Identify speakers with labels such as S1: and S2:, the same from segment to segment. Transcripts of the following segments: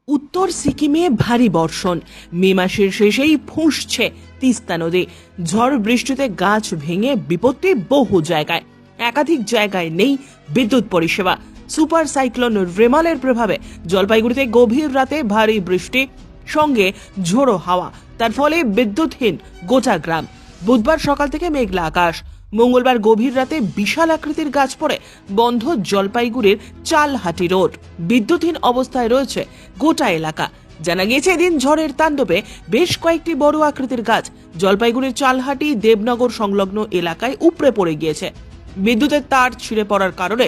S1: উত্তর সিকিমে ভারী বর্ষণ, মে মাসের শেষেই ফুঁসছে তিস্তা নদী। ঝড় বৃষ্টিতে গাছ ভেঙে বিপত্তি বহু জায়গায়, একাধিক জায়গায় নেই বিদ্যুৎ পরিষেবা। সুপার সাইক্লোন রেমালের প্রভাবে জলপাইগুড়িতে গভীর রাতে ভারী বৃষ্টি সঙ্গে ঝোড়ো হাওয়া, তার ফলে বিদ্যুৎহীন গোটা গ্রাম। বুধবার সকাল থেকে মেঘলা আকাশ। মঙ্গলবার গভীর রাতে বিশাল আকৃতির গাছ পড়ে বন্ধ জলপাইগুড়ির চালহাটি রোড। বিদ্যুৎহীন অবস্থায় রয়েছে গোটা এলাকা। জানা গিয়েছে, এদিন ঝড়ের তাণ্ডবে বেশ কয়েকটি বড় আকৃতির গাছ জলপাইগুড়ির চালহাটি দেবনগর সংলগ্ন এলাকায় উপড়ে পড়ে গিয়েছে। বিদ্যুতের তার ছিঁড়ে পড়ার কারণে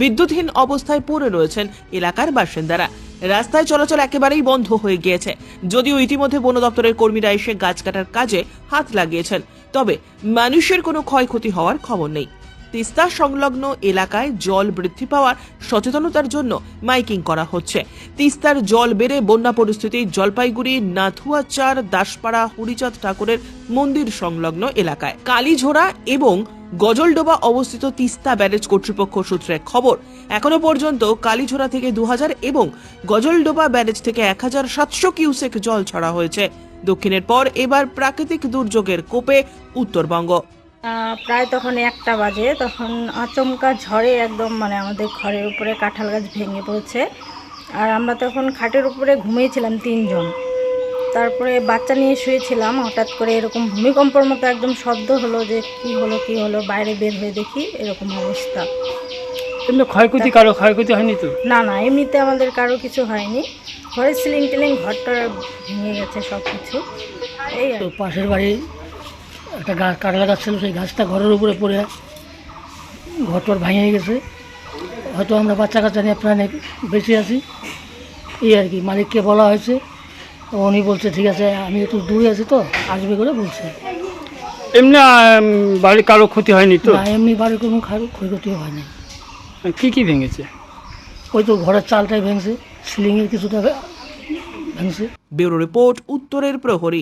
S1: বিদ্যুৎহীন অবস্থায় পড়ে রয়েছেন এলাকার বাসিন্দারা। রাস্তায় চলাচল একেবারেই বন্ধ হয়ে গিয়েছে। যদিও ইতিমধ্যে বন দপ্তরের কর্মীরা এসে গাছ কাটার কাজে হাত লাগিয়েছেন, তবে মানুষের কোনো ক্ষয়ক্ষতি হওয়ার খবর নেই। তিস্তা সংলগ্ন এলাকায় জল বৃদ্ধি পাওয়ার সচেতনতার জন্য মাইকিং করা হচ্ছে। তিস্তার জল বেড়ে বন্যা পরিস্থিতি জলপাইগুড়ি নাথুয়াচার দাসপাড়া হরিচাঁদ ঠাকুরের মন্দির সংলগ্ন এলাকায়। কালীঝোড়া এবং গজলডোবা অবস্থিত তিস্তা ব্যারেজ কর্তৃপক্ষ সূত্রে খবর, এখনো পর্যন্ত কালীঝোড়া থেকে 2000 এবং গজলডোবা ব্যারেজ থেকে 1700 কিউসেক জল ছাড়া হয়েছে। দক্ষিণের পর এবার প্রাকৃতিক দুর্যোগের কোপে উত্তরবঙ্গ।
S2: প্রায় তখন 1টা বাজে, তখন আচমকা ঝড়ে একদম আমাদের ঘরের উপরে কাঁঠাল গাছ ভেঙে পড়েছে। আর আমরা তখন খাটের উপরে ঘুমিয়েছিলাম 3 জন। তারপরে বাচ্চা নিয়ে শুয়েছিলাম, হঠাৎ করে এরকম ভূমিকম্পের মতো একদম শব্দ হলো, যে কি হলো বাইরে বের হয়ে দেখি এরকম অবস্থা।
S3: কিন্তু কারো ক্ষয়ক্ষতি হয়নি তো?
S2: না, এমনিতে আমাদের কারো কিছু হয়নি। ঘরের সিলিং টিলিং ঘরটা ভেঙে গেছে সব কিছু। এই
S3: তো পাশের বাড়ি একটা গাছ কাঁঠাল গাছ ছিল, সেই গাছটা ঘরের উপরে পড়ে ঘরটর ভেঙে গেছে। হয়তো আমরা বাচ্চা কাচ্চা নিয়ে প্রাণে বেঁচে আছি, এই আর কি। মালিককে বলা হয়েছে, তো উনি বলছে ঠিক আছে, আমি একটু দূরে আছি তো আসবে করে বলছে।
S4: এমনি বাড়ির কারো ক্ষতি হয়নি তো?
S3: না, এমনি বাড়ির কোনো ক্ষয়ক্ষতিও হয়নি।
S4: কি ভেঙেছে?
S3: ওই তো ঘরের চালটাই ভেঙছে, সিলিংয়ের কিছুটা ভেঙছে।
S1: ব্যুরো রিপোর্ট, উত্তরের প্রহরী।